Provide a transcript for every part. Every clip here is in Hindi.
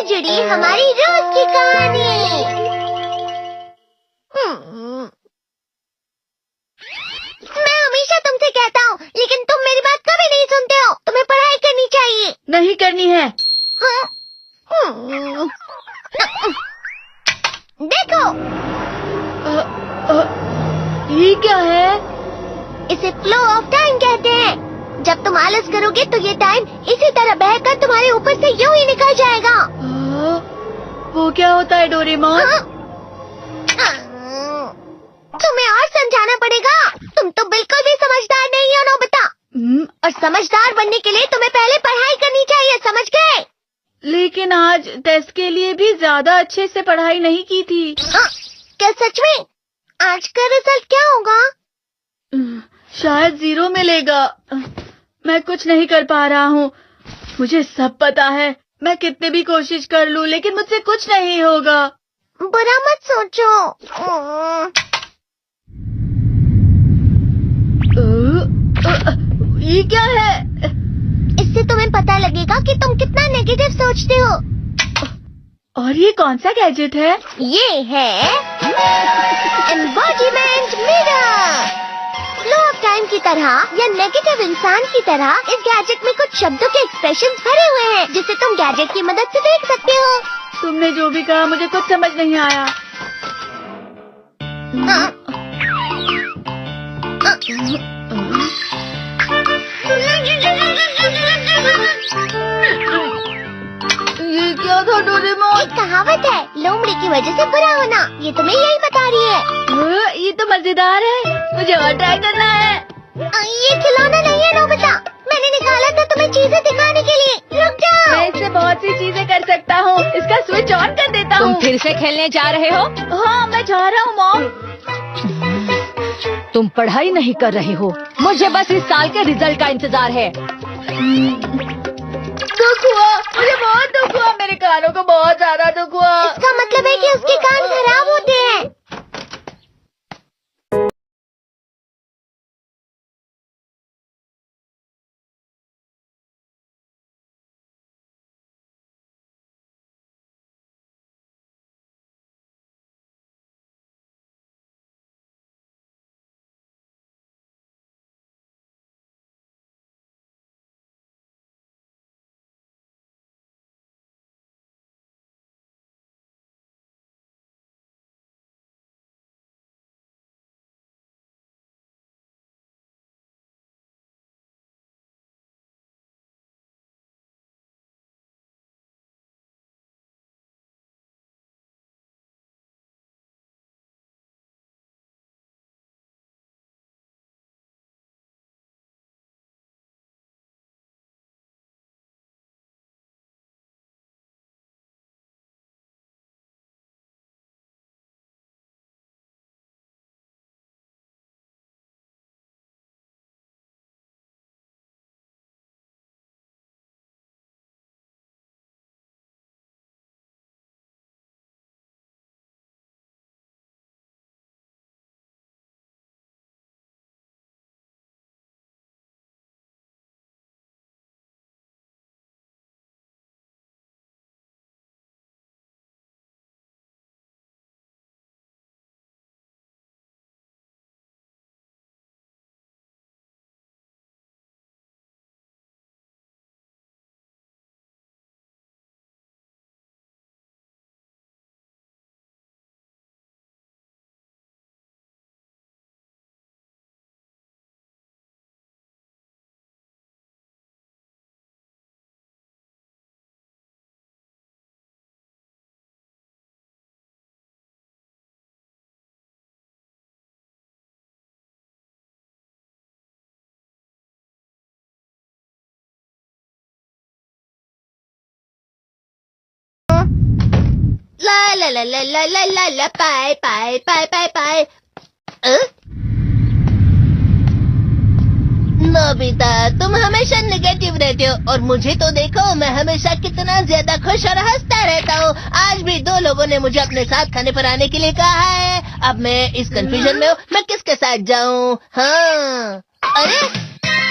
से जुड़ी हमारी रोज की कहानी। मैं हमेशा तुमसे कहता हूँ, लेकिन तुम मेरी बात कभी नहीं सुनते हो। तुम्हें पढ़ाई करनी चाहिए। नहीं करनी है। देखो, ये क्या है? इसे फ्लो ऑफ टाइम कहते हैं। जब तुम आलस करोगे तो ये टाइम इसी तरह बहकर तुम्हारे ऊपर से यूं ही निकल जाएगा। वो क्या होता है डोरेमोन? तुम्हें और समझाना पड़ेगा। तुम तो बिल्कुल भी समझदार नहीं हो नोबिता। और समझदार बनने के लिए तुम्हें पहले पढ़ाई करनी चाहिए, समझ गए? लेकिन आज टेस्ट के लिए भी ज्यादा अच्छे से पढ़ाई नहीं की थी। क्या सच में? आज का रिजल्ट क्या होगा? शायद 0 मिलेगा। मैं कुछ नहीं कर पा रहा हूँ। मुझे सब पता है। मैं कितने भी कोशिश कर लूँ, लेकिन मुझसे कुछ नहीं होगा। बुरा मत सोचो। ये क्या है? इससे तुम्हें पता लगेगा कि तुम कितना नेगेटिव सोचते हो। और ये कौन सा गैजेट है? ये है embodiment mirror. Flow of time की तरह या नेगेटिव इंसान की तरह इस गैजेट में कुछ शब्दों के एक्सप्रेशन भरे हुए हैं, जिसे तुम गैजेट की मदद से देख सकते हो। तुमने जो भी कहा मुझे कुछ समझ नहीं आया। ये क्या था डोरेमोन? एक कहावत है, लोमड़ी की वजह से बुरा होना। ये तुम्हें यही बता रही है। ये तो मजेदार है। मुझे और ट्राई करना है। ये खिलौना नहीं है नोबिता। मैंने निकाला था तुम्हें चीजें दिखाने के लिए। रुक जाओ। मैं इससे बहुत सी चीजें कर सकता हूँ। इसका स्विच ऑन कर देता हूँ। तुम फिर से खेलने जा रहे हो? हाँ, मैं जा रहा हूँ मॉम। तुम पढ़ाई नहीं कर रहे हो। मुझे बस इस साल के रिजल्ट का इंतजार है। दुख हुआ, मुझे बहुत दुख हुआ। मेरे कानों को बहुत ज्यादा दुख हुआ। इसका मतलब है कि उसके कान खराब होते हैं। ला ला ला ला ला ला ला ला पाए पाए पाए पाए पाए। नोबिता, तुम हमेशा नेगेटिव रहते हो और मुझे तो देखो, मैं हमेशा कितना ज्यादा खुश और हंसता रहता हूँ। आज भी 2 लोगों ने मुझे अपने साथ खाने पर आने के लिए कहा है। अब मैं इस कंफ्यूजन में हूँ, मैं किसके साथ जाऊँ? हाँ, अरे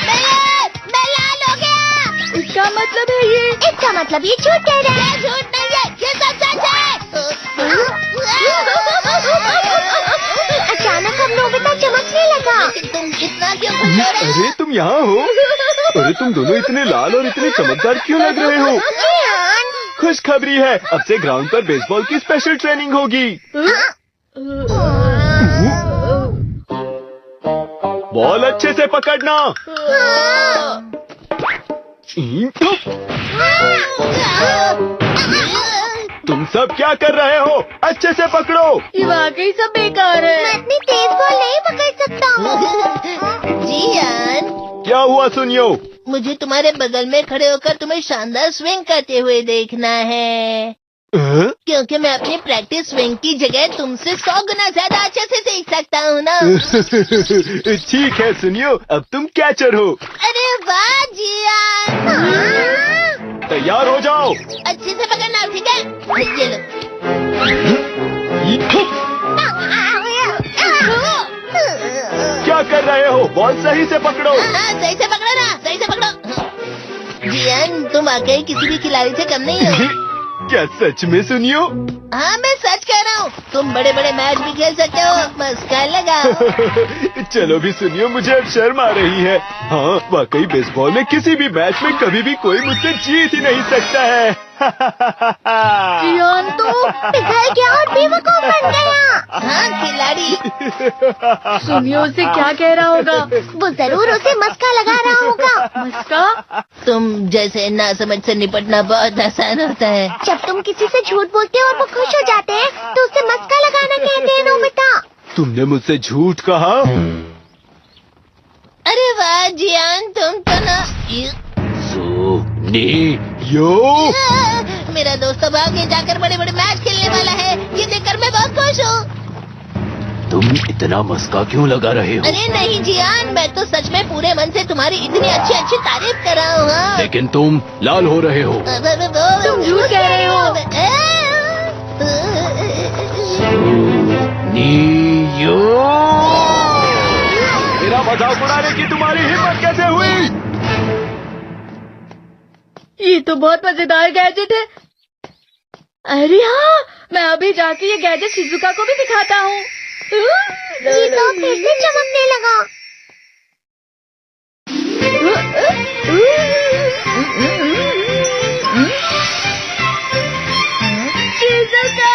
मैं लाल हो गया। इसका मतलब है ये? इसका मतलब ये झूठ कह रहा है। झूठ नहीं है, ये सब सच है। अचानक अब नोबिता चमकने लगा। लेकिन तुम इतना क्यों खुश हो रहे हो? अरे तुम यहाँ हो? अरे तुम दोनों इतने लाल और इतने चमकदार क्यों लग रहे हो? खुशखबरी है, अब से ग्राउंड पर बेसबॉल की स्पेशल ट्रेनिंग होगी। बॉल अच्छे से पकड़ना। तुम सब क्या कर रहे हो? अच्छे से पकड़ो। ये वाकई सब बेकार है। मैं इतनी तेज बॉल नहीं पकड़ सकता हूँ। जियान, क्या हुआ सुनियो? मुझे तुम्हारे बगल में खड़े होकर तुम्हें शानदार स्विंग करते हुए देखना है, क्योंकि मैं अपनी प्रैक्टिस स्विंग की जगह तुमसे 100 गुना ज्यादा अच्छे से सीख सकता हूँ ना। ठीक है सुनियो, अब तुम कैचर हो। अरे वाह जियान, तैयार हो जाओ। अच्छे से पकड़ना, ठीक है? ये लो। क्या कर रहे हो? बॉल सही से पकड़ो। हाँ, सही से पकड़ो ना, सही से पकड़ो। जियान, तुम वाकई किसी भी खिलाड़ी से कम नहीं हो। क्या सच में सुनियो? हाँ, मैं सच कह रहा हूँ। तुम बड़े बड़े मैच भी खेल सकते हो, मस्का लगाओ। चलो भी सुनियो, मुझे अब शर्म आ रही है। हाँ, वाकई बेसबॉल में किसी भी मैच में कभी भी कोई मुझसे जीत ही नहीं सकता है। जियान तो पिघल गया और बेवकूफ बन गया। हाँ, खिलाड़ी। सुनियो उसे क्या कह रहा होगा? वो जरूर उसे मस्का लगा रहा होगा। मस्का? तुम जैसे नासमझ से निपटना बहुत आसान होता है। जब तुम किसी से झूठ बोलते हो और वो खुश हो जाते हैं तो उसे मस्का लगाना कहते हैं नोबिता। तुमने मुझसे झूठ कहा? अरे वाह जियान, तुम तो ना। यो मेरा दोस्त अब आगे जाकर बड़े बड़े मैच खेलने वाला है, ये देखकर मैं बहुत खुश हूँ। तुम इतना मस्का क्यों लगा रहे हो? अरे नहीं जियान, मैं तो सच में पूरे मन से तुम्हारी इतनी अच्छी अच्छी तारीफ कर रहा हूँ। हाँ। लेकिन तुम लाल हो रहे हो। तुम झूठ कह रहे हो। मेरा मजाक उड़ाने की तुम्हारी हिम्मत कैसे हुई? ये तो बहुत मजेदार गैजेट है। अरे हाँ, मैं अभी जाके ये गैजेट शिजुका को भी दिखाता हूँ। ये तो फिर से चमकने लगा। शिजुका!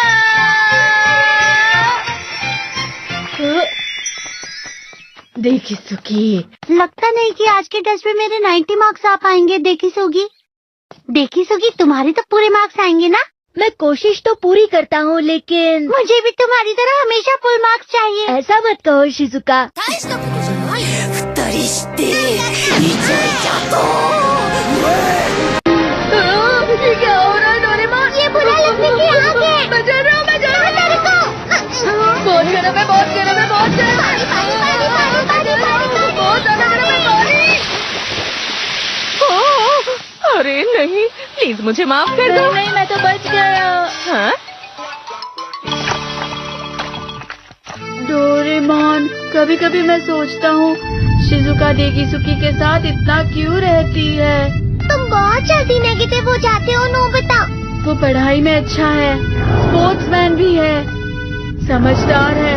देखी सुखी, लगता नहीं कि आज के टेस्ट में मेरे 90 मार्क्स आ पाएंगे। देखी सुगी, तुम्हारे तो पूरे मार्क्स आएंगे ना? मैं कोशिश तो पूरी करता हूँ, लेकिन मुझे भी तुम्हारी तरह हमेशा फुल मार्क्स चाहिए। ऐसा मत कहो शिजुका। ये क्या हो रहा है डोरेमोन? ये बुरा लगने की आग है। बचा रहा हूँ, बचा रहा हूँ। बहुत गर्म है, बहुत गर्म है, बहुत गर्म है। बहुत ज्यादा गर्म है, पानी। अरे नहीं, प्लीज मुझे माफ कर दो। नहीं, मैं तो बच गया। हाँ? डोरेमोन, कभी कभी मैं सोचता हूँ शिजुका डेकिसुकी के साथ इतना क्यों रहती है। तुम बहुत जल्दी नेगेटिव हो जाते हो नोबिता। वो पढ़ाई में अच्छा है, स्पोर्ट्समैन भी है, समझदार है,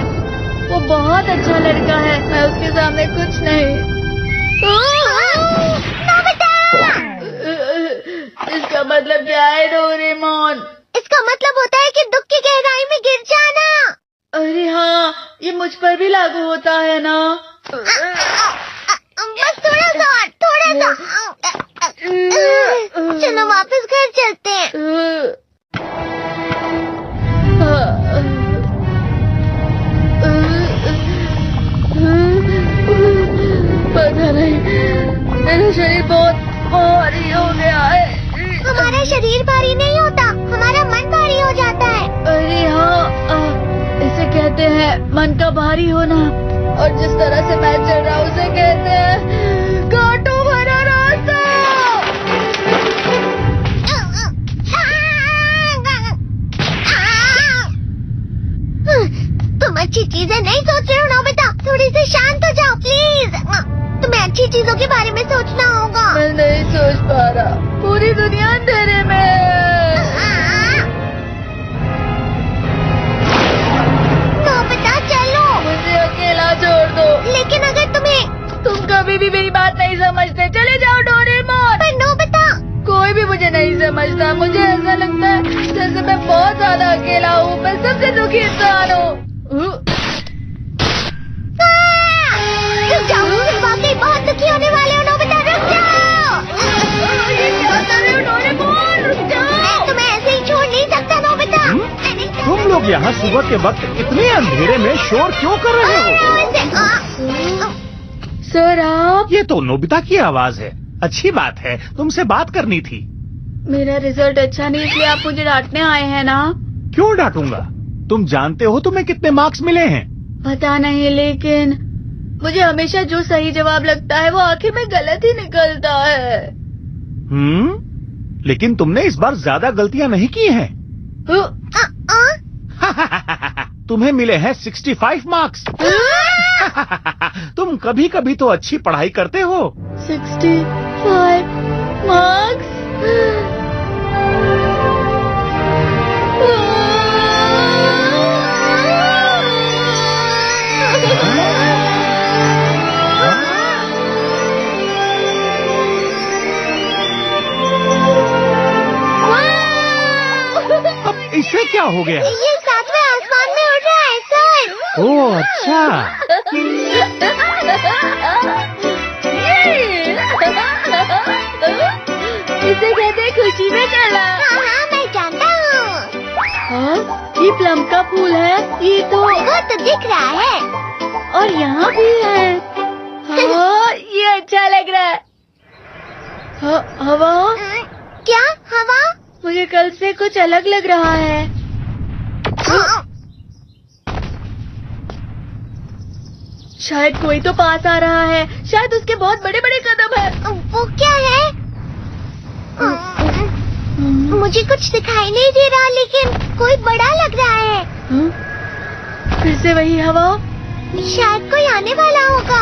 वो बहुत अच्छा लड़का है। मैं उसके सामने कुछ नहीं। इसका मतलब क्या है डोरेमोन? इसका मतलब होता है कि दुख की गहराई में गिर जाना। अरे हाँ, ये मुझ पर भी लागू होता है ना। बस थोड़ा सा। चलो वापस घर चलते हैं। पता नहीं, मेरा शरीर बहुत भारी हो गया है। हमारा शरीर भारी नहीं होता, हमारा मन भारी हो जाता है। अरे हाँ, इसे कहते हैं मन का भारी होना। और जिस तरह से मैच चल रहा उसे कहते हैं कांटों भरा रास्ता। तुम अच्छी चीजें नहीं सोच रहे हो नोबिता, थोड़ी सी शांत हो जाओ प्लीज। तुम्हें अच्छी चीजों के बारे में सोचना होगा। मैं नहीं सोच पा रहा। समझता। मुझे ऐसा लगता है जैसे मैं बहुत ज्यादा अकेला हूँ। मैं सबसे दुखी इंसान हूँ। रुक जाओ, तुम वाकई बहुत दुखी होने वाले हो नोबिता, रुक जाओ। ये क्या कर रहे हो डोरेमोन? रुक जाओ। मैं तुम्हें ऐसे ही छोड़ नहीं सकता नोबिता। तुम लोग यहाँ सुबह के वक्त इतने अंधेरे में शोर क्यों कर रहे हो? सर आप? ये तो नोबिता की आवाज है। अच्छी बात है, तुमसे बात करनी थी। मेरा रिजल्ट अच्छा नहीं, इसलिए आप मुझे डांटने आए हैं ना? क्यों डांटूंगा? तुम जानते हो तुम्हें कितने मार्क्स मिले हैं? पता नहीं, लेकिन मुझे हमेशा जो सही जवाब लगता है वो आखिर में गलत ही निकलता है। लेकिन तुमने इस बार ज्यादा गलतियाँ नहीं की हैं। तुम्हें मिले हैं 65 मार्क्स। तुम कभी कभी तो अच्छी पढ़ाई करते हो। 65 मार्क्स? अब इससे क्या हो गया? ये 7वें आसमान में उड़ रहा है सर। ओह अच्छा। इसे कहते हैं खुशी में चला। हाँ, मैं जानता हूँ। हाँ, ये प्लम का फूल है। ये तो वो तो दिख रहा है। और यहाँ भी है। हाँ, ये अच्छा लग रहा है। हवा? क्या हवा? मुझे कल से कुछ अलग लग रहा है। शायद कोई तो पास आ रहा है। शायद उसके बहुत बड़े बड़े कदम है। वो क्या है? मुझे कुछ दिखाई नहीं दे रहा, लेकिन कोई बड़ा लग रहा है। फिर से वही हवा? शायद कोई आने वाला होगा।